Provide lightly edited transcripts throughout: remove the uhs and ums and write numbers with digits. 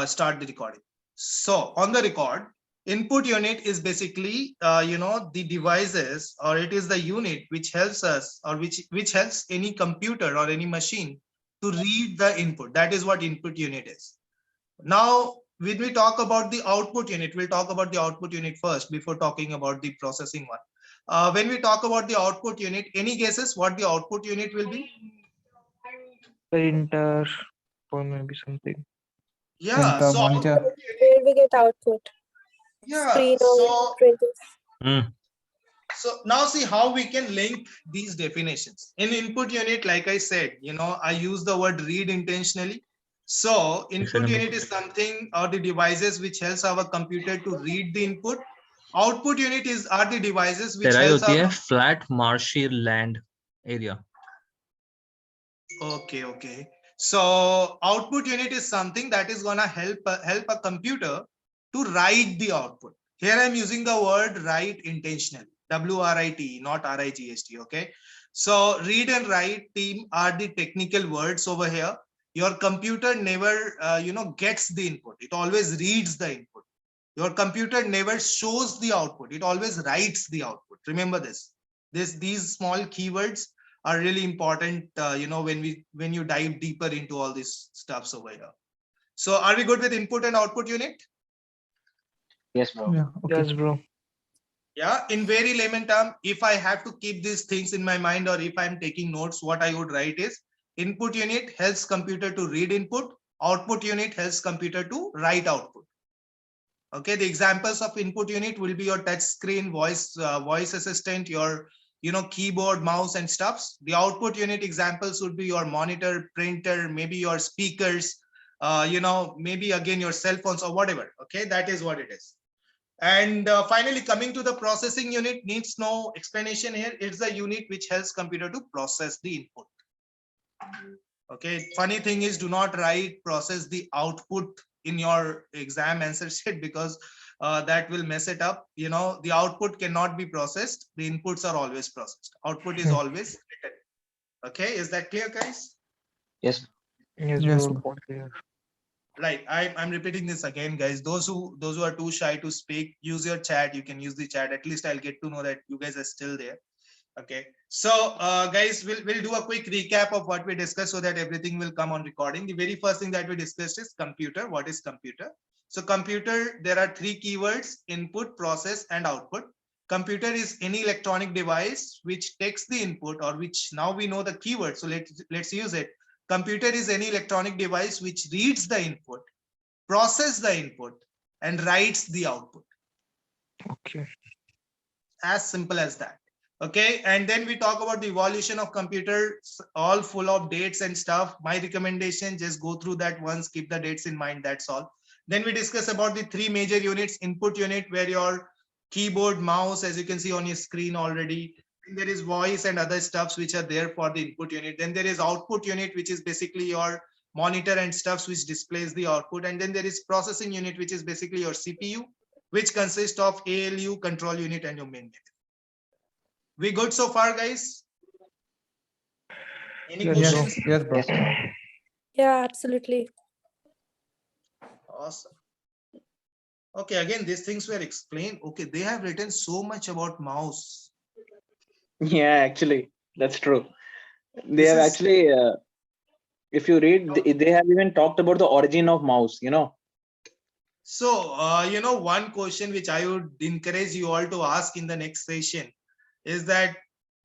start the recording. So on the record, input unit is basically, the devices, or it is the unit which helps us, or which helps any computer or any machine to read the input. That is what input unit is. Now, when we talk about the output unit, we'll talk about the output unit first before talking about the processing one. When we talk about the output unit, any guesses what the output unit will be? Printer or maybe something. Yeah, Printer, so monitor. Where we get output. yeah, Screen so or printer. so now see how we can link these definitions. In input unit, like I said, I use the word read intentionally. So input unit is something, or the devices which helps our computer to read the input. Output unit are the devices which Terai helps होती है our. flat marshy land area. Okay. So output unit is something that is gonna help a computer to write the output. Here I'm using the word write intentionally. WRIT, not RIGST. Okay. So read and write team are the technical words over here. Your computer never, gets the input. It always reads the input. Your computer never shows the output. It always writes the output. Remember this. These small keywords are really important, when you dive deeper into all these stuffs over here. So are we good with input and output unit? Yes, bro. Yeah, okay. Yes, bro. Yeah, in very layman term, if I have to keep these things in my mind, or if I'm taking notes, what I would write is input unit helps computer to read input, output unit helps computer to write output. Okay, the examples of input unit will be your touch screen, voice assistant, your keyboard, mouse and stuffs. The output unit examples would be your monitor, printer, maybe your speakers, maybe again your cell phones or whatever. Okay, that is what it is. And finally, coming to the processing unit, needs no explanation here. It's the unit which helps computer to process the input. Okay, funny thing is, do not write process the output in your exam answer sheet, because that will mess it up. The output cannot be processed. The inputs are always processed. Output is always written. Okay, is that clear, guys? Yes. Yes, Yes, bro. bro. Clear. Right, I'm repeating this again, guys. Those who are too shy to speak, use your chat. You can use the chat. At least I'll get to know that you guys are still there. Okay, so guys, we'll do a quick recap of what we discussed so that everything will come on recording. The very first thing that we discussed is computer. What is computer? So computer, there are three keywords: input, process and output. Computer is any electronic device which takes the input, or which, now we know the keyword, so let's use it. Computer is any electronic device which reads the input, process the input and writes the output. Okay. As simple as that. Okay, and then we talk about the evolution of computers, all full of dates and stuff. My recommendation, just go through that once, keep the dates in mind, that's all. Then we discuss about the three major units: input unit, where your keyboard, mouse, as you can see on your screen already. Then there is voice and other stuffs which are there for the input unit. Then there is output unit, which is basically your monitor and stuffs which displays the output. And then there is processing unit, which is basically your CPU, which consists of ALU, control unit and your main unit. We good so far, guys? Any Yes, questions? Yes, bro. Yes, bro. Yeah, absolutely. Awesome. Okay, again, these things were explained. Okay, they have written so much about mouse. Yeah, actually, that's true. They This have is- actually, if you read, they have even talked about the origin of mouse, So, one question which I would encourage you all to ask in the next session is that,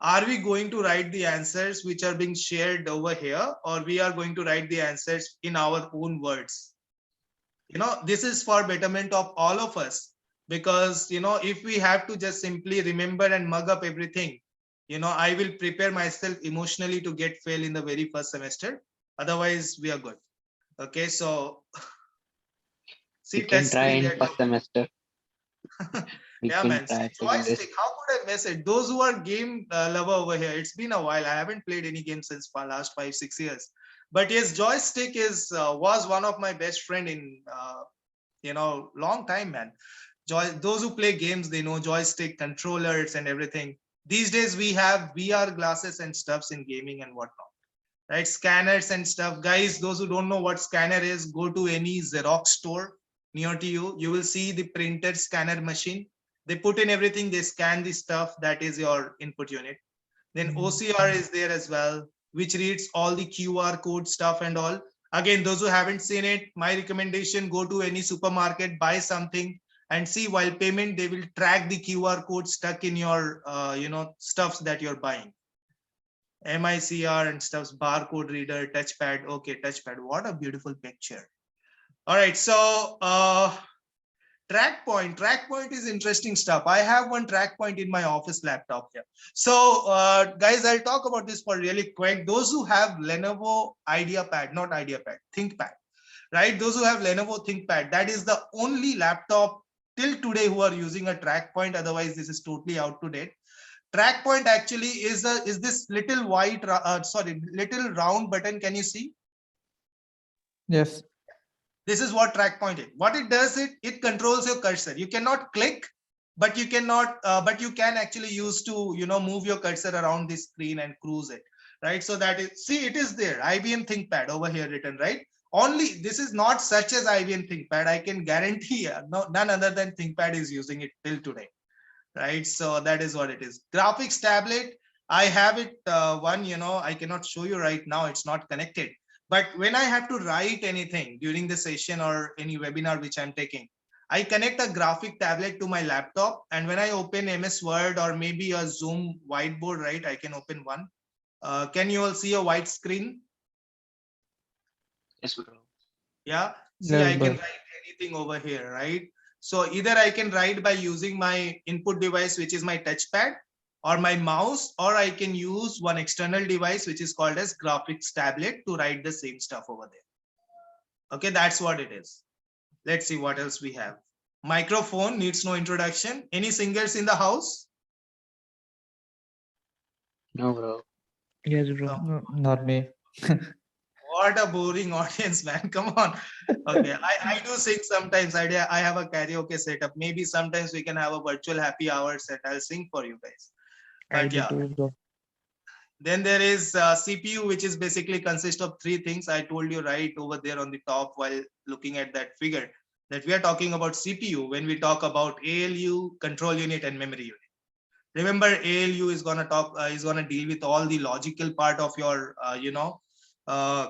are we going to write the answers which are being shared over here, or we are going to write the answers in our own words? This is for betterment of all of us, because, if we have to just simply remember and mug up everything, I will prepare myself emotionally to get fail in the very first semester. Otherwise, we are good. Okay, so see, we can touch try screen in there. first semester. We Yeah, can man. try See, taking this. joystick. How could I miss it? Those who are game lover over here, it's been a while. I haven't played any game since last 5-6 years. But yes, joystick was one of my best friend in long time, man. Those who play games, they know joystick, controllers, and everything. These days we have VR glasses and stuffs in gaming and whatnot. right? Scanners and stuff. Guys, those who don't know what scanner is, go to any Xerox store near to you. You will see the printed scanner machine. They put in everything, they scan the stuff. That is your input unit. Then OCR is there as well, which reads all the QR code stuff and all. Again, those who haven't seen it, my recommendation, go to any supermarket, buy something, and see while payment, they will track the QR code stuck in your, stuffs that you're buying. MICR and stuffs, barcode reader, touchpad. Okay, touchpad. What a beautiful picture. All right, so track point is interesting stuff. I have one track point in my office laptop here. So guys, I'll talk about this for really quick. Those who have Lenovo IdeaPad, not IdeaPad, ThinkPad, right? Those who have Lenovo ThinkPad, that is the only laptop till today who are using a track point. Otherwise, this is totally out to date. Track point actually is this little white, little round button. Can you see? Yes. This is what track point is. What it does, it controls your cursor. You cannot click, but you cannot, but you can actually use to, move your cursor around the screen and cruise it, right? So that is, see, it is there. IBM ThinkPad over here written, right? Only this is not such as IBM ThinkPad. I can guarantee none other than ThinkPad is using it till today, right? So that is what it is. Graphics tablet. I have it one, I cannot show you right now. It's not connected. But when I have to write anything during the session or any webinar which I'm taking, I connect a graphic tablet to my laptop. And when I open MS Word or maybe a Zoom whiteboard, right, I can open one. Can you all see a white screen? Yes, bro. Yeah. See, Yes, I can bro. write anything over here, right? So either I can write by using my input device, which is my touchpad, or my mouse, or I can use one external device, which is called as graphics tablet, to write the same stuff over there. Okay, that's what it is. Let's see what else we have. Microphone needs no introduction. Any singers in the house? No, bro. Yes, bro. No. Not me. What a boring audience, man. Come on. Okay, I do sing sometimes. I have a karaoke setup. Maybe sometimes we can have a virtual happy hour set. I'll sing for you guys. I But do yeah. too, bro. Then there is CPU, which is basically consists of three things. I told you right over there on the top while looking at that figure that we are talking about CPU when we talk about ALU, control unit, and memory unit. Remember, ALU is gonna deal with all the logical part of your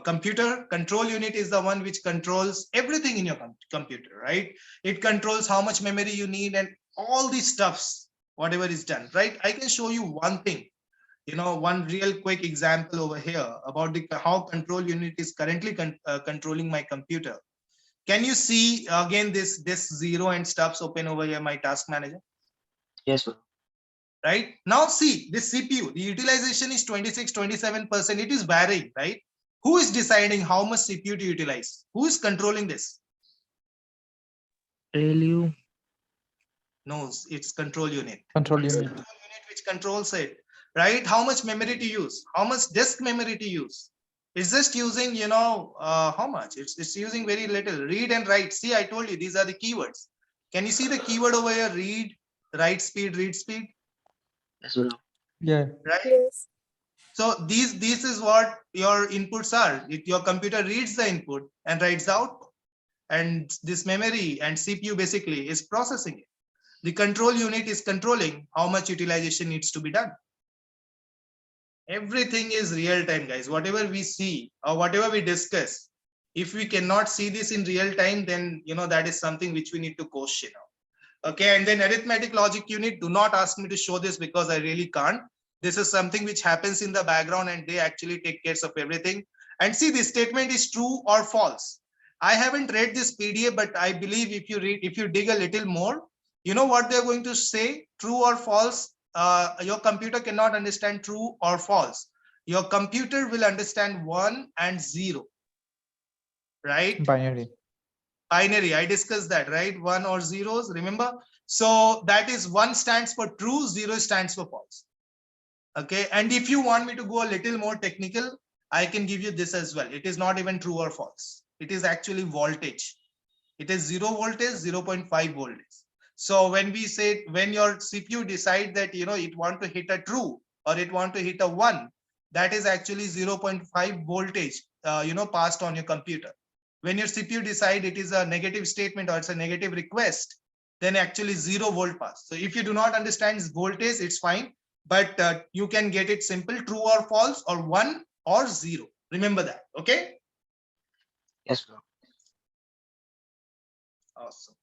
computer. Control unit is the one which controls everything in your computer, right? It controls how much memory you need and all these stuffs, whatever is done, right? I can show you one thing. One real quick example over here about how control unit is currently controlling my computer. Can you see again this zero and stuffs open over here, my task manager? Yes, bro. Right now, see this CPU, the utilization is 26-27%. It is varying, right? Who is deciding how much CPU to utilize? Who is controlling this? ALU. No, it's control unit. Control It's unit. control unit which controls it, right? How much memory to use, how much disk memory to use. It's just using, how much? It's using very little. Read and write. See, I told you these are the keywords. Can you see the keyword over here? Read, write speed, read speed. Yes, bro. Yeah. Right. Yes. So this is what your inputs are. Your computer reads the input and writes the output. And this memory and CPU basically is processing it. The control unit is controlling how much utilization needs to be done. Everything is real time, guys. Whatever we see or whatever we discuss, if we cannot see this in real time, then that is something which we need to question now. Okay, and then arithmetic logic unit, do not ask me to show this because I really can't. This is something which happens in the background and they actually take care of everything. And see, this statement is true or false. I haven't read this PDF, but I believe if you dig a little more, you know what they're going to say, true or false. Your computer cannot understand true or false. Your computer will understand 1 and 0, right? Binary. Binary, I discussed that, right? 1 or zeros, remember? So that is 1 stands for true, 0 stands for false. Okay, and if you want me to go a little more technical, I can give you this as well. It is not even true or false. It is actually voltage. It is 0 voltage, 0.5 voltage. So when we say, when your CPU decide that, it want to hit a true or it want to hit a 1, that is actually 0.5 voltage, passed on your computer. When your CPU decide it is a negative statement or it's a negative request, then actually 0 volt pass. So if you do not understand voltage, it's fine, but you can get it simple, true or false, or 1 or 0. Remember that, okay? Yes, bro. Awesome.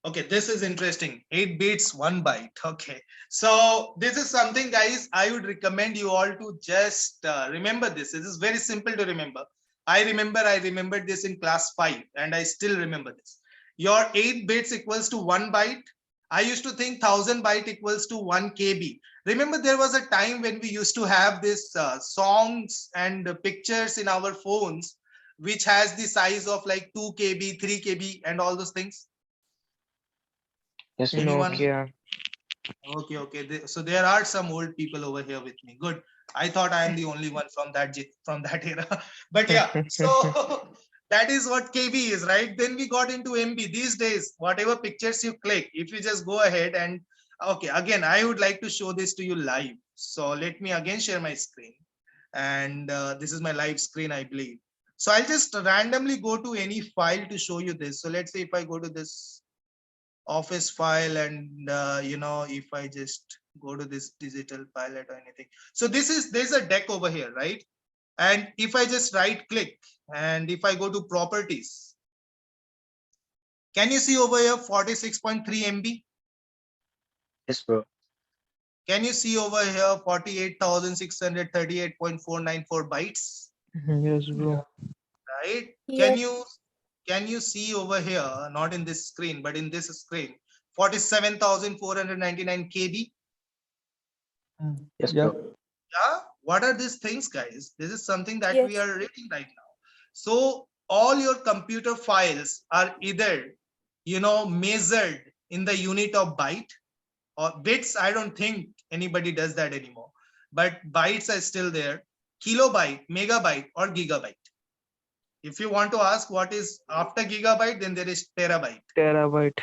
Okay, this is interesting. 8 bits, 1 byte. Okay, so this is something, guys, I would recommend you all to just remember this. This is very simple to remember. I remembered this in class 5 and I still remember this. Your 8 bits equals to 1 byte. I used to think 1000 byte equals to 1 KB. Remember, there was a time when we used to have this songs and pictures in our phones, which has the size of like 2 KB, 3 KB and all those things. Yes, bro. Anyone? Nokia. Okay. So there are some old people over here with me. Good. I thought I am the only one from that era. But yeah, so that is what KB is, right? Then we got into MB. These days, whatever pictures you click, if you just go ahead and okay, again, I would like to show this to you live. So let me again share my screen. And this is my live screen, I believe. So I'll just randomly go to any file to show you this. So let's say if I go to this office file and if I just go to this digital pilot or anything, so there's a deck over here, right? And if I just right click and if I go to properties, can you see over here 46.3 MB? Yes, bro. Can you see over here 48,638.494 bytes? Yes, bro. Right? Yes. Can you see over here, not in this screen, but in this screen, 47,499 KB? Yes, Yeah. bro. Yeah. What are these things, guys? This is something that we Yes. are reading right now. So all your computer files are either, measured in the unit of byte or bits. I don't think anybody does that anymore, but bytes are still there. Kilobyte, megabyte, or gigabyte. If you want to ask what is after gigabyte, then there is terabyte. Terabyte.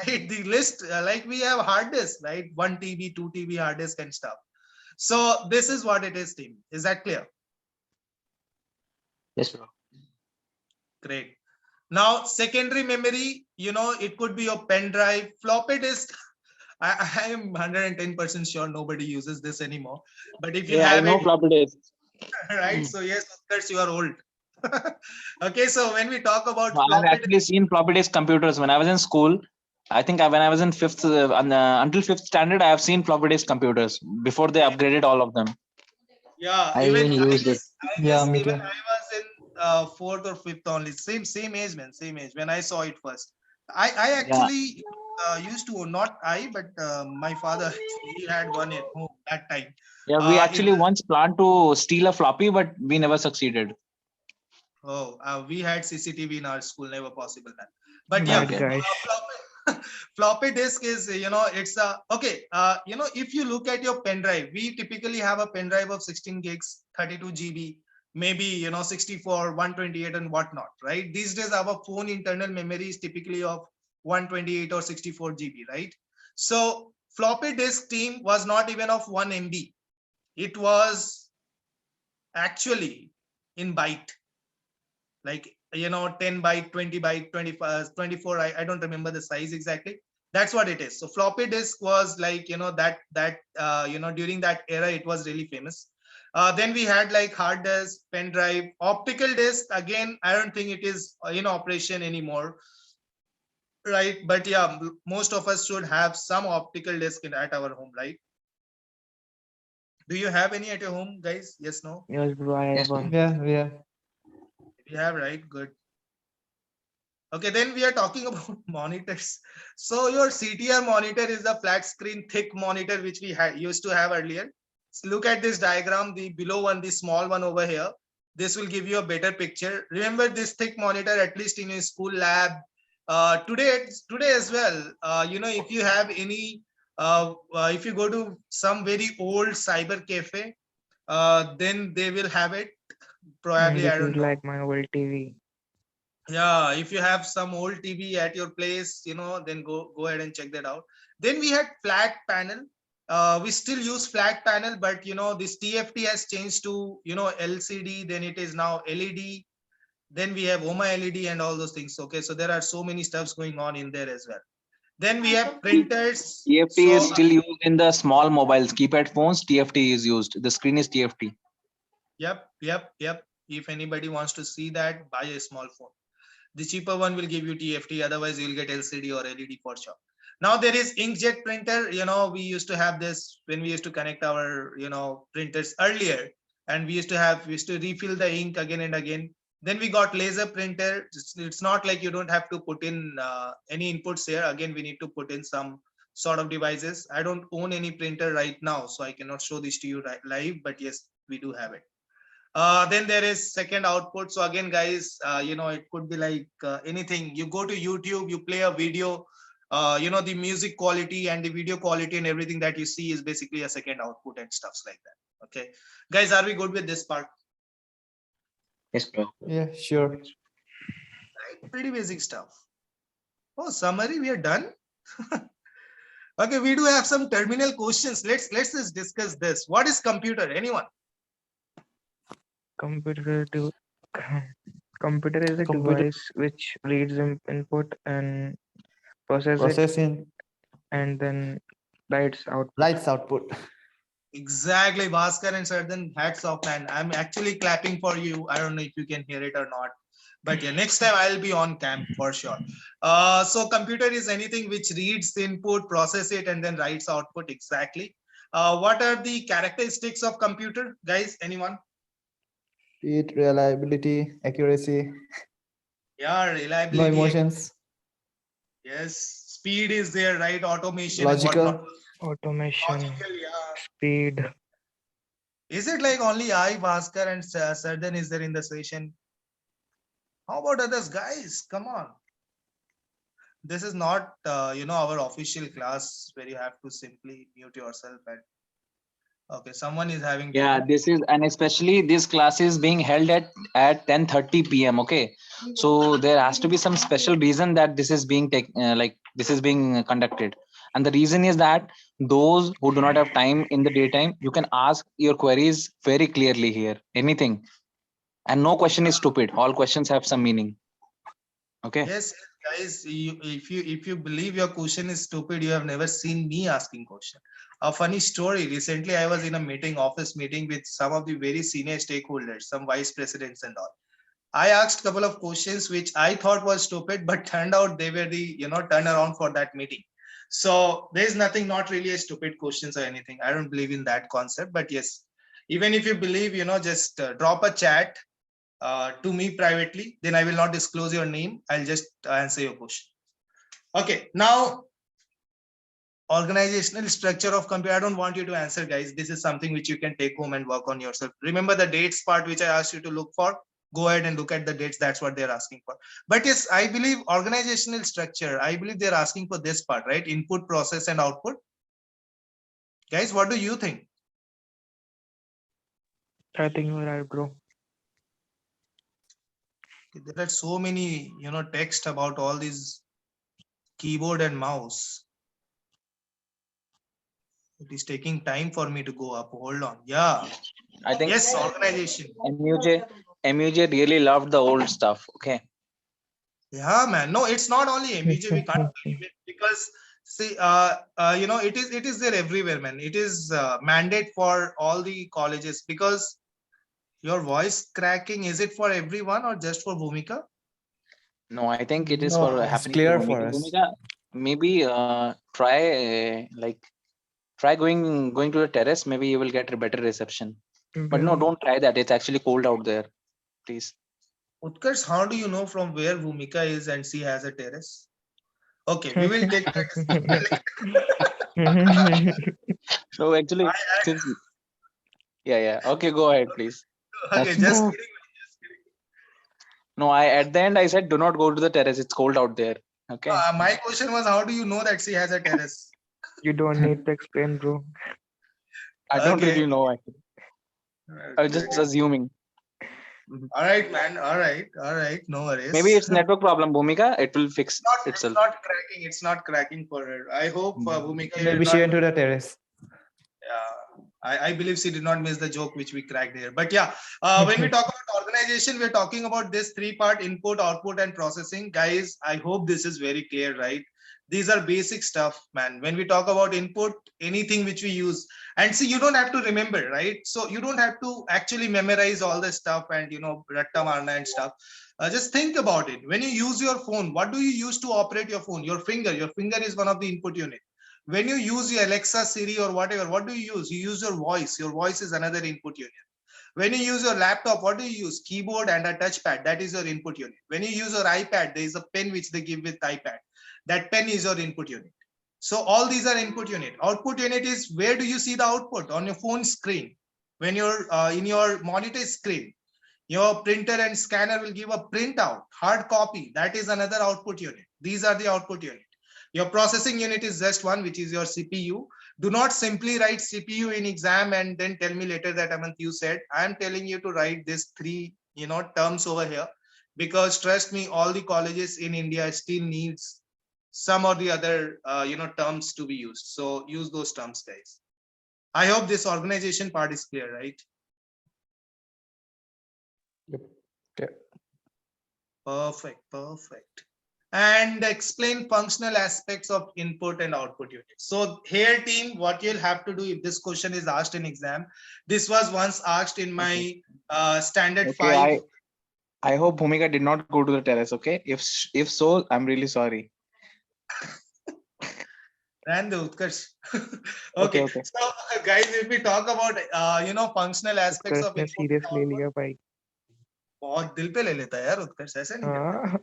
Right? The list, like we have hard disk, right? 1 TB, 2 TB hard disk and stuff. So this is what it is, team. Is that clear? Yes, bro. Great. Now, secondary memory, it could be your pen drive, floppy disk. I am 110% sure nobody uses this anymore. But if you Yeah, I have know it, floppy disk. right? So yes, of course, you are old. Okay, so when we talk about No, I've floppy actually seen floppy disk computers when I was in school. I think when I was in fifth, until fifth standard, I have seen floppy disk computers before they upgraded all of them. yeah, I even used it. Yeah, me even too. I was in fourth or fifth only. Same age, man. Same age when I saw it first. I actually used to, not I, but my father, he had one at home that time. Yeah, we In actually once planned to steal a floppy, but we never succeeded. we had CCTV in our school, never possible that. But yeah, Bad guys. floppy disk is, it's a okay. If you look at your pen drive, we typically have a pen drive of 16 gigs, 32 GB, maybe 64, 128 and whatnot, right? These days our phone internal memory is typically of 128 or 64 GB, right? So floppy disk, team, was not even of 1 MB. It was actually in byte, like 10 byte, 20 byte, 25, 24. I don't remember the size exactly. That's what it is. So floppy disk was like, during that era, it was really famous. Then we had like hard disk, pen drive, optical disk. Again, I don't think it is in operation anymore, right? But yeah, most of us should have some optical disk at our home, right? Do you have any at your home, guys? Yes, no? Yes, bro. I have Yes, one. Yeah. You have, right? Good. Okay, then we are talking about monitors. So your CTR monitor is a flat screen thick monitor, which we used to have earlier. So look at this diagram, the below one, the small one over here. This will give you a better picture. Remember this thick monitor, at least in your school lab. Today as well, if you have any, if you go to some very old cyber cafe, then they will have it. Probably, This I don't is know. like my old TV. Yeah, if you have some old TV at your place, then go ahead and check that out. Then we had flat panel. we still use flat panel, but this TFT has changed to LCD, then it is now LED, then we have OMA LED and all those things. Okay, so there are so many stuffs going on in there as well. Then we have printers. TFT is So, still used in the small mobiles, keypad phones. TFT is used. The screen is TFT. Yep. If anybody wants to see that, buy a small phone. The cheaper one will give you TFT, otherwise you'll get LCD or LED for sure. Now there is inkjet printer. We used to have this when we used to connect our printers earlier, and we used to refill the ink again and again. Then we got laser printer. It's not like you don't have to put in any inputs here. Again, we need to put in some sort of devices. I don't own any printer right now, so I cannot show this to you live, but yes, we do have it. Then there is second output. So again, guys, it could be like anything. You go to YouTube, you play a video, the music quality and the video quality and everything that you see is basically a second output and stuffs like that. Okay, guys, are we good with this part? Yes, bro. Yeah, sure. Right, pretty basic stuff. Oh, summary, we are done. Okay, we do have some terminal questions. Let's just discuss this. What is computer? Anyone? Computer computer is a device which reads input and processes it Processing and then writes out. lights output. Exactly, Bhaskar and Sardan, hats off, man. I'm actually clapping for you. I don't know if you can hear it or not, but yeah, next time I'll be on cam for sure. So computer is anything which reads input, process it, and then writes output. Exactly. What are the characteristics of computer, guys? Anyone? Speed, reliability, accuracy, Yeah, no reliability. emotions, Yes, speed is there, right? Automation. and logical. whatnot. Automation, Logical, yeah. speed. Is it like only I, Bhaskar, and Sardan is there in the session? How about others, guys? Come on. This is not, our official class where you have to simply mute yourself and. Okay, someone is having. Yeah, this is, and especially this class is being held at 10:30 p.m. Okay, so there has to be some special reason that this is being this is being conducted, and the reason is that those who do not have time in the daytime, you can ask your queries very clearly here, anything, and no question is stupid. All questions have some meaning. Okay. Yes, guys. If you believe your question is stupid, you have never seen me asking question. A funny story. Recently, I was in a office meeting with some of the very senior stakeholders, some vice presidents and all. I asked a couple of questions which I thought was stupid, but turned out they were the turnaround for that meeting. So there's nothing, not really a stupid questions or anything. I don't believe in that concept, but yes, even if you believe, just drop a chat to me privately, then I will not disclose your name. I'll just answer your question. Okay, now organizational structure of computer. I don't want you to answer, guys. This is something which you can take home and work on yourself. Remember the dates part which I asked you to look for. Go ahead and look at the dates. That's what they're asking for. But yes, I believe organizational structure. I believe they're asking for this part, right? Input, process, and output. Guys, what do you think? I think you're right, bro. There are so many, text about all these keyboard and mouse. It is taking time for me to go up. Hold on. Yeah. I think Yes, organization. MUJ really loved the old stuff. Okay. Yeah, man. No, it's not only MUJ. We can't believe it because see, it is there everywhere, man. It is mandate for all the colleges because your voice cracking, is it for everyone or just for Bhumika? No, I think it is No, for it's happening. clear to for Bhumika. us. Bhumika, maybe try going to the terrace. Maybe you will get a better reception. But no, don't try that. It's actually cold out there. Please. Utkarsh, how do you know from where Bhumika is and she has a terrace? Okay, we will take that. So actually, since yeah. Okay, go ahead, please. Okay, just kidding. No, at the end I said do not go to the terrace. It's cold out there. Okay. My question was, how do you know that she has a terrace? You don't need to explain, bro. I don't Okay. really know actually. I was just assuming. All right, man. All right. No worries. Maybe it's network problem, Bhumika. It will fix It's itself. not cracking. It's not cracking for her. I hope Bhumika. Maybe she went to the terrace. I believe she did not miss the joke which we cracked here. But yeah, when we talk about organization, we're talking about this three-part: input, output, and processing. Guys, I hope this is very clear, right? These are basic stuff, man. When we talk about input, anything which we use, and see, you don't have to remember, right? So you don't have to actually memorize all the stuff and ratta marna and stuff. Just think about it. When you use your phone, what do you use to operate your phone? Your finger. Your finger is one of the input unit. When you use your Alexa, Siri, or whatever, what do you use? You use your voice. Your voice is another input unit. When you use your laptop, what do you use? Keyboard and a touchpad. That is your input unit. When you use your iPad, there is a pen which they give with iPad. That pen is your input unit. So all these are input unit. Output unit is where do you see the output? On your phone screen. When you're in your monitor screen, your printer and scanner will give a printout, hard copy. That is another output unit. These are the output unit. Your processing unit is just one, which is your CPU. Do not simply write CPU in exam and then tell me later that Amanth, you said. I am telling you to write these three, terms over here, because trust me, all the colleges in India still needs some or the other, terms to be used. So use those terms, guys. I hope this organization part is clear, right? Yep. Okay. Perfect. And explain functional aspects of input and output units. So here, team, what you'll have to do if this question is asked in exam, this was once asked in my standard Okay, 5. I hope Bhumika did not go to the terrace. Okay, if so, I'm really sorry. And the Utkarsh. Okay, Okay. okay. So guys, if we talk about functional aspects of ने input serious and ले output, लिया भाई. बहुत दिल पे ले लेता है यार उत्कर्ष, ऐसे नहीं करता. हाँ.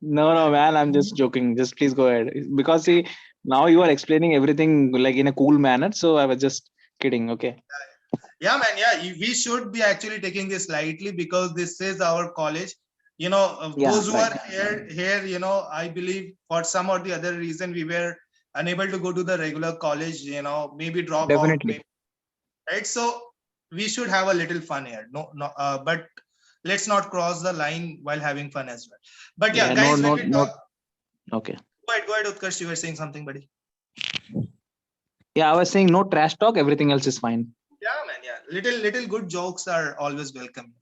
No, man, I'm just joking. Just please go ahead. Because see, now you are explaining everything like in a cool manner. So I was just kidding. Okay. Yeah, man. Yeah, we should be actually taking this lightly because this is our college. Yeah, Those who right. are here, I believe for some or the other reason we were unable to go to the regular college. Maybe drop out. Definitely. Maybe, right? So we should have a little fun here. No, but let's not cross the line while having fun as well. But yeah, guys, when we talk. Okay. Go ahead, Utkarsh. You were saying something, buddy. Yeah, I was saying no trash talk. Everything else is fine. Yeah, man. Yeah, little good jokes are always welcome.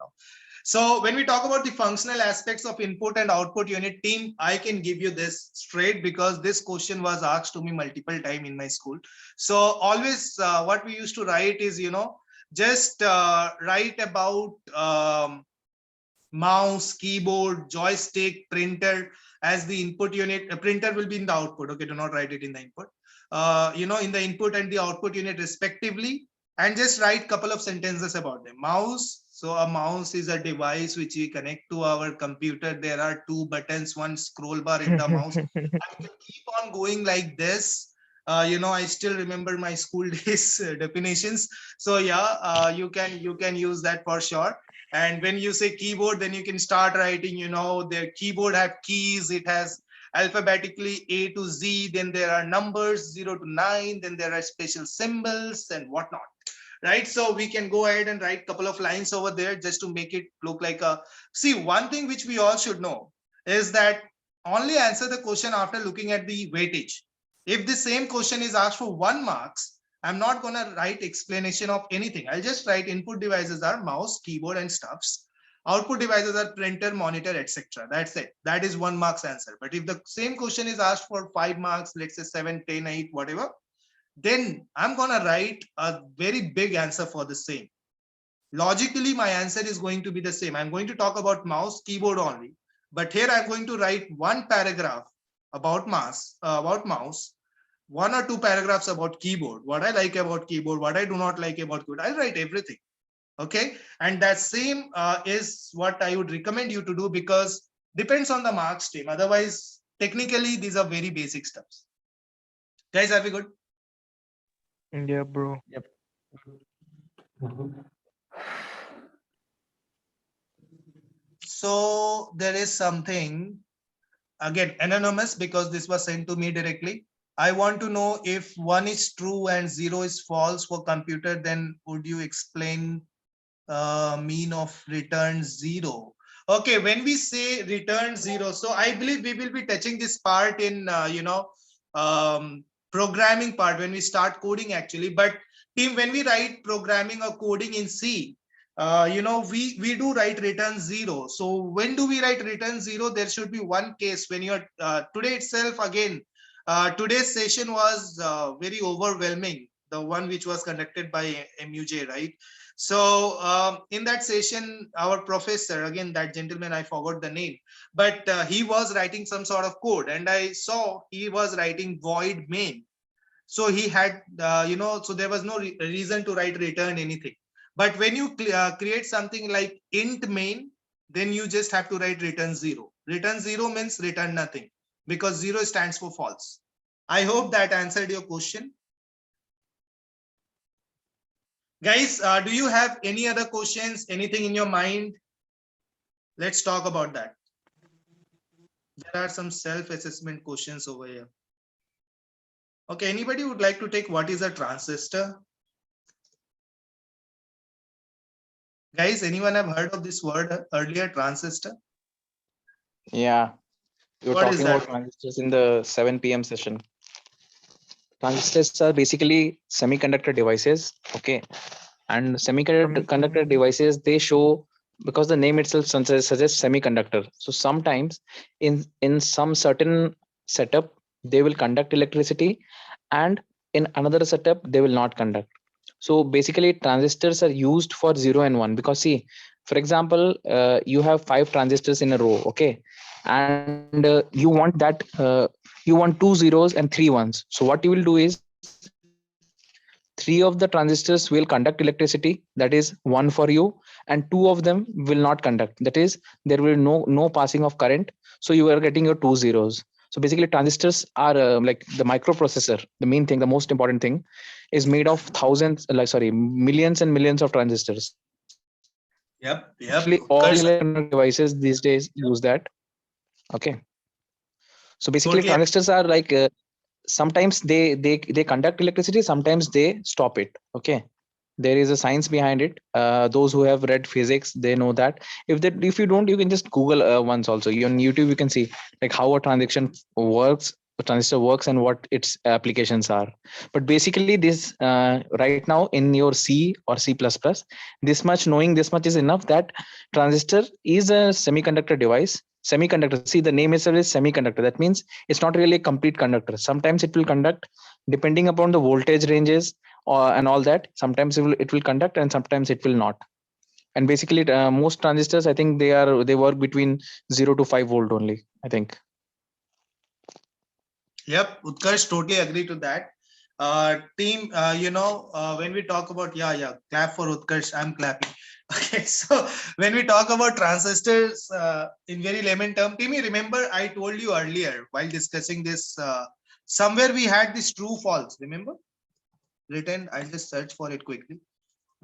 So when we talk about the functional aspects of input and output unit, team, I can give you this straight because this question was asked to me multiple times in my school. So always what we used to write is, just write about mouse, keyboard, joystick, printer as the input unit. A printer will be in the output. Okay, do not write it in the input. In the input and the output unit respectively, and just write couple of sentences about them. Mouse. So a mouse is a device which we connect to our computer. There are two buttons, one scroll bar in the mouse. I can keep on going like this. I still remember my school days definitions. So yeah, you can use that for sure. And when you say keyboard, then you can start writing, the keyboard have keys. It has alphabetically A to Z. Then there are numbers 0 to 9. Then there are special symbols and whatnot. Right, so we can go ahead and write a couple of lines over there just to make it look like a. See, one thing which we all should know is that only answer the question after looking at the weightage. If the same question is asked for 1 marks, I'm not going to write explanation of anything. I'll just write input devices are mouse, keyboard, and stuffs. Output devices are printer, monitor, etc. That's it. That is 1 marks answer. But if the same question is asked for 5 marks, let's say 7, 10, 8, whatever, then I'm going to write a very big answer for the same. Logically, my answer is going to be the same. I'm going to talk about mouse, keyboard only. But here I'm going to write 1 paragraph about mouse, 1 or 2 paragraphs about keyboard, what I like about keyboard, what I do not like about keyboard. I'll write everything. Okay. And that same is what I would recommend you to do, because depends on the marks, team. Otherwise, technically, these are very basic steps. Guys, are we good? Yeah, bro. Yep. So there is something, again, anonymous, because this was sent to me directly. I want to know if 1 is true and 0 is false for computer, then would you explain mean of return 0? Okay, when we say return 0, so I believe we will be touching this part in, programming part when we start coding actually. But Team, when we write programming or coding in C, we do write return 0. So when do we write return 0? There should be one case when you're today itself again. Today's session was very overwhelming, the one which was conducted by MUJ, right? So in that session, our professor, again, that gentleman, I forgot the name, but he was writing some sort of code, and I saw he was writing void main. So he had, so there was no reason to write return anything. But when you create something like int main, then you just have to write return 0. Return 0 means return nothing, because 0 stands for false. I hope that answered your question. Guys, do you have any other questions, anything in your mind? Let's talk about that. There are some self-assessment questions over here. Okay, anybody would like to take what is a transistor? Guys, anyone have heard of this word earlier, transistor? Yeah, we were What is talking that? about transistors in the 7 p.m. session. Transistors are basically semiconductor devices, okay? And semiconductor devices, they show, because the name itself suggests semiconductor. So sometimes in some certain setup, they will conduct electricity, and in another setup, they will not conduct. So basically, transistors are used for 0 and 1, because see, for example, you have 5 transistors in a row, okay? And you want 2 zeros and 3 ones. So what you will do is, 3 of the transistors will conduct electricity, that is 1 for you, and 2 of them will not conduct, that is there will no passing of current. So you are getting your 2 zeros. So basically, transistors are like the microprocessor. The main thing, the most important thing, is made of millions and millions of transistors. Yep. Actually, all electronic devices these days use that. Okay. So basically, Totally. transistors are like sometimes they conduct electricity, sometimes they stop it. Okay. There is a science behind it. Those who have read physics, they know that. If you don't, you can just Google once also. On YouTube, you can see like how a transistor works and what its applications are. But basically, this right now in your C or C++, this much is enough, that transistor is a semiconductor device. Semiconductor, see, the name itself is semiconductor. That means it's not really a complete conductor. Sometimes it will conduct depending upon the voltage ranges and all that. Sometimes it will conduct, and sometimes it will not. And basically, most transistors, I think they work between 0 to 5 volt only, I think. Yep, Utkarsh, totally agree to that. Team, when we talk about, clap for Utkarsh, I'm clapping. Okay, so when we talk about transistors in very layman term, team, you remember I told you earlier while discussing this, somewhere we had this true false, remember? Written, I'll just search for it quickly.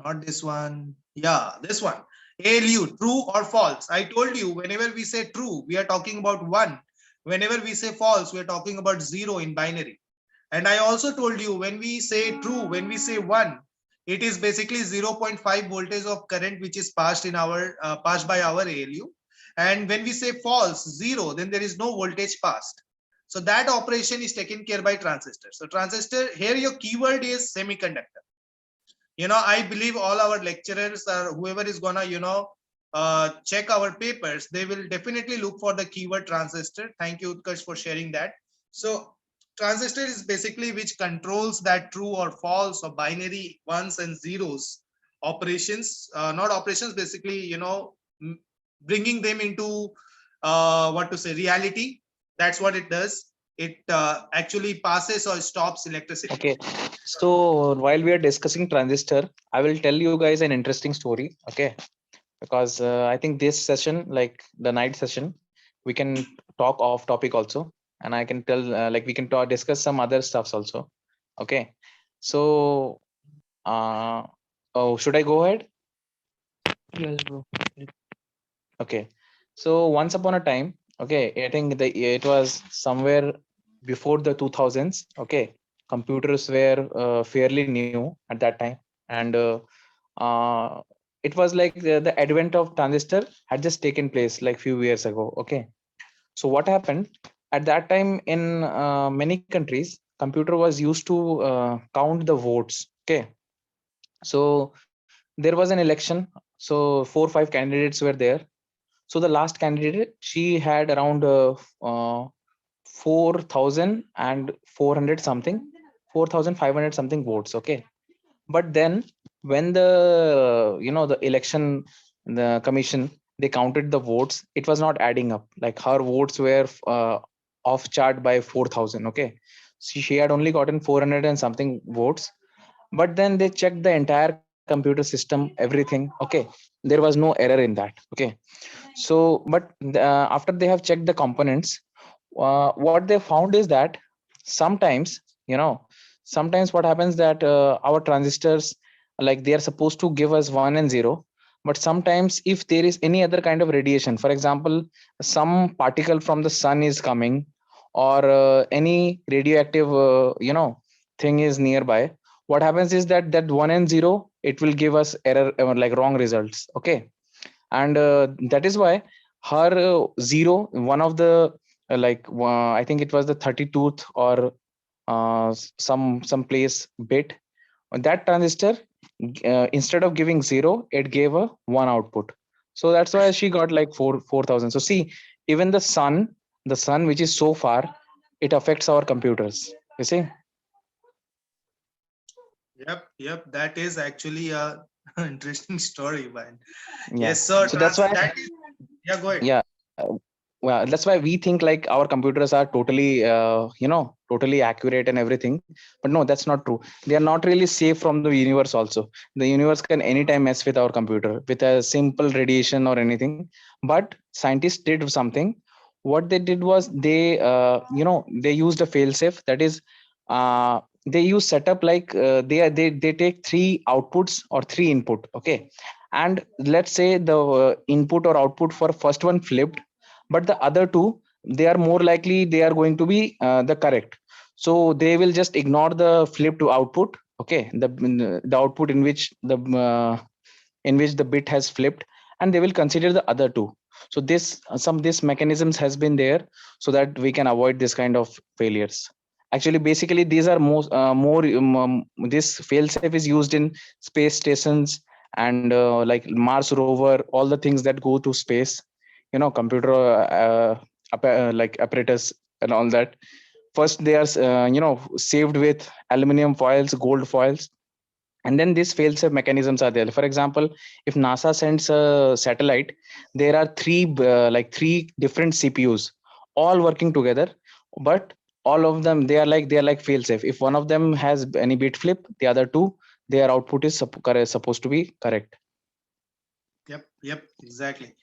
Not this one. Yeah, this one. ALU, true or false. I told you, whenever we say true, we are talking about 1. Whenever we say false, we are talking about 0 in binary. And I also told you, when we say true, when we say 1, it is basically 0.5 voltage of current which is passed in our passed by our ALU. And when we say false, 0, then there is no voltage passed. So that operation is taken care by transistor. So transistor, here your keyword is semiconductor. I believe all our lecturers or whoever is gonna, check our papers, they will definitely look for the keyword transistor. Thank you, Utkarsh, for sharing that. So transistor is basically which controls that true or false or binary ones and zeros operations, not operations, basically, bringing them into reality. That's what it does. It actually passes or stops electricity. Okay. So while we are discussing transistor, I will tell you guys an interesting story. Okay. Because I think this session, like the night session, we can talk off topic also. And I can tell, we can discuss some other stuffs also. Okay. So, should I go ahead? Yes, bro. Okay. So once upon a time, okay, I think it was somewhere before the 2000s. Okay, computers were fairly new at that time, and it was like the advent of transistor had just taken place like few years ago. Okay, so what happened at that time in many countries, computer was used to count the votes. Okay, So there was an election. So 4 or 5 candidates were there. So the last candidate, she had around 4,400 something, 4,500 something votes. Okay. But then when the the election, the commission, they counted the votes, it was not adding up. Like her votes were off chart by 4,000. Okay. She had only gotten 400 and something votes. But then they checked the entire computer system, everything. Okay. There was no error in that. Okay. So but after they have checked the components, what they found is that sometimes, sometimes what happens that our transistors, like they are supposed to give us 1 and 0, but sometimes if there is any other kind of radiation, for example, some particle from the sun is coming, or any radioactive thing is nearby, what happens is that 1 and 0, it will give us error, like wrong results. Okay. And that is why her 0, one of the I think it was the 32th or some place bit, that transistor, instead of giving 0, it gave a 1 output. So that's why she got like 4,000. So see, even the sun which is so far, it affects our computers, you see. Yep. That is actually a interesting story, man. Yeah. Yes, sir. So that's why, That is, yeah, go ahead. yeah, well, that's why we think like our computers are totally totally accurate and everything. But no, that's not true. They are not really safe from the universe also. The universe can anytime mess with our computer with a simple radiation or anything. But scientists did something. What they did was they used a failsafe. That is, they use setup like they take 3 outputs or 3 input. Okay. And let's say the input or output for first one flipped, but the other 2, they are more likely they are going to be the correct. So they will just ignore the flip to output. Okay. The output in which the bit has flipped, and they will consider the other 2. So this mechanisms has been there, so that we can avoid this kind of failures. Actually, basically these are more this failsafe is used in space stations, and like Mars rover, all the things that go to space, computer like apparatus and all that. First they are saved with aluminum foils, gold foils, and then these fail-safe mechanisms are there. For example, if NASA sends a satellite, there are three different CPUs all working together, but all of them, they are like fail-safe. If one of them has any bit flip, the other 2, their output is supposed to be correct. Yep, exactly.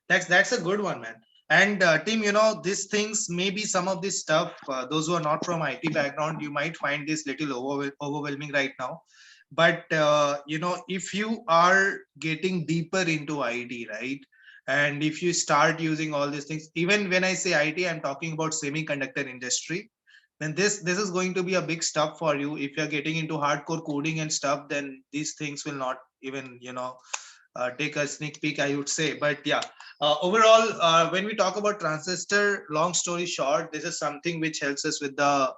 That's a good one, man. And team, these things, maybe some of this stuff, those who are not from IT background, you might find this little overwhelming right now. But if you are getting deeper into IT, right, and if you start using all these things, even when I say IT, I'm talking about semiconductor industry, then this is going to be a big stuff for you. If you're getting into hardcore coding and stuff, then these things will not even take a sneak peek, I would say. But yeah, overall, when we talk about transistor, long story short, this is something which helps us with the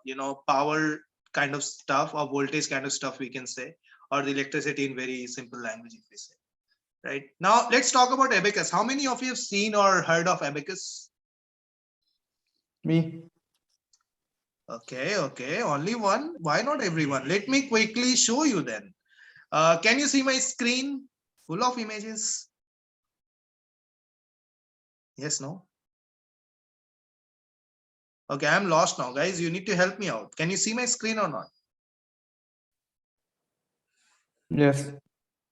power kind of stuff, or voltage kind of stuff, we can say, or the electricity in very simple language, if we say. Right now, let's talk about abacus. How many of you have seen or heard of abacus? Me. Okay, only one. Why not everyone? Let me quickly show you then. Can you see my screen full of images? Yes, no? Okay, I'm lost now, guys. You need to help me out. Can you see my screen or not? Yes.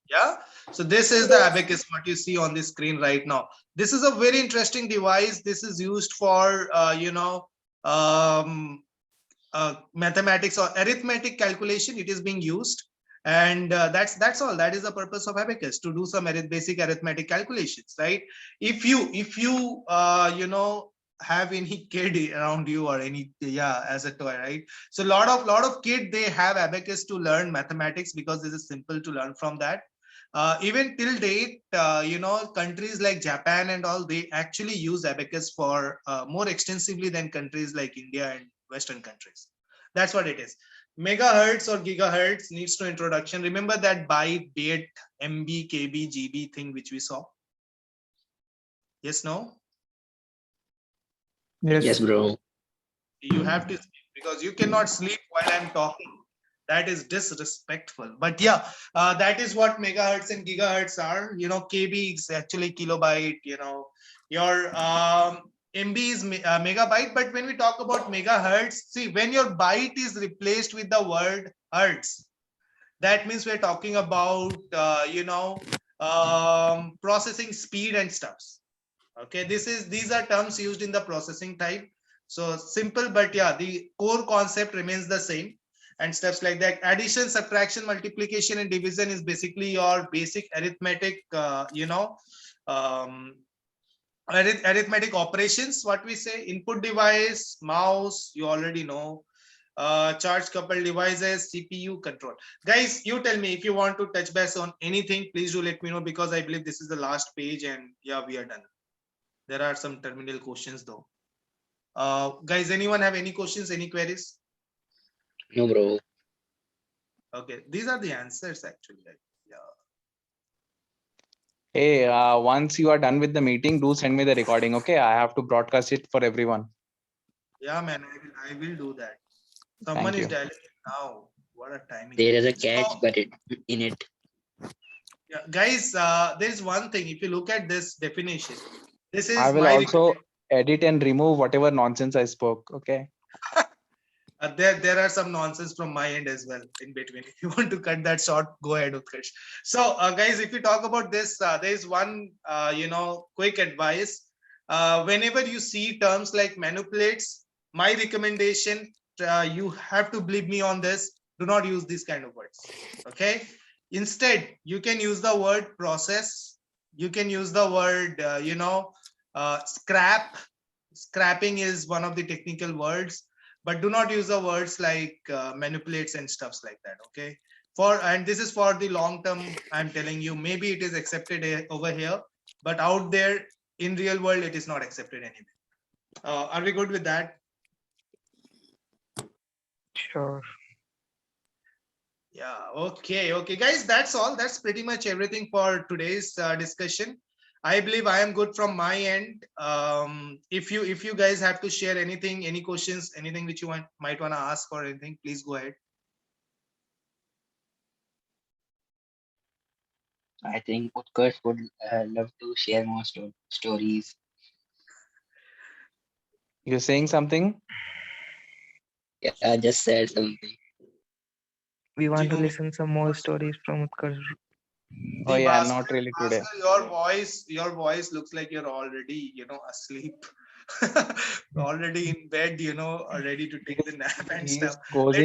Yeah. So this is the abacus, what you see on the screen right now. This is a very interesting device. This is used for, mathematics or arithmetic calculation. It is being used. And that's all. That is the purpose of abacus, to do some basic arithmetic calculations, right? If you have any kid around you, or any, as a toy, right? So lot of kid, they have abacus to learn mathematics, because this is simple to learn from that. Even till date, countries like Japan and all, they actually use abacus for more extensively than countries like India and Western countries. That's what it is. Megahertz or gigahertz needs no introduction. Remember that byte, bit, MB, KB, GB thing which we saw? Yes, no? Yes. bro. You have to sleep because you cannot sleep while I'm talking. That is disrespectful. But yeah, that is what megahertz and gigahertz are. KB is actually kilobyte. Your MB is megabyte. But when we talk about megahertz, see, when your byte is replaced with the word hertz, that means we're talking about processing speed and stuffs. Okay, these are terms used in the processing type. So simple, but yeah, the core concept remains the same and steps like that. Addition, subtraction, multiplication, and division is basically your basic arithmetic, arithmetic operations. What we say, input device, mouse, you already know. Charge coupled devices, CPU control. Guys, you tell me if you want to touch base on anything, please do let me know, because I believe this is the last page and yeah, we are done. There are some terminal questions though. Guys, anyone have any questions, any queries? No, bro. Okay, these are the answers actually. Yeah. Hey, once you are done with the meeting, do send me the recording. Okay, I have to broadcast it for everyone. Yeah, man, I will do that. Someone is you. dialing in now. What a timing. There is a catch, So, but in it. yeah, guys, there's one thing. If you look at this definition, this is I will my also edit and remove whatever nonsense I spoke. Okay. there are some nonsense from my end as well in between. If you want to cut that short, go ahead, Utkarsh. So, guys, if you talk about this, there is one, quick advice. Whenever you see terms like manipulates, my recommendation, you have to believe me on this. Do not use these kind of words. Okay. Instead, you can use the word process. You can use the word, scrap. Scrapping is one of the technical words, but do not use the words like manipulates and stuffs like that. Okay. And this is for the long term. I'm telling you, maybe it is accepted over here, but out there in real world, it is not accepted anyway. Are we good with that? Sure. Yeah. Okay, guys, that's all. That's pretty much everything for today's discussion. I believe I am good from my end. If you guys have to share anything, any questions, anything which you might want to ask or anything, please go ahead. I think Utkarsh would love to share more stories. You're saying something? Yeah, I just said something. We want to Jinu, listen some more stories from Utkarsh. Oh the yeah, Bhaskar, not really today. Bhaskar, your voice looks like you're already, asleep. Already in bed, ready to take the nap and He stuff. goes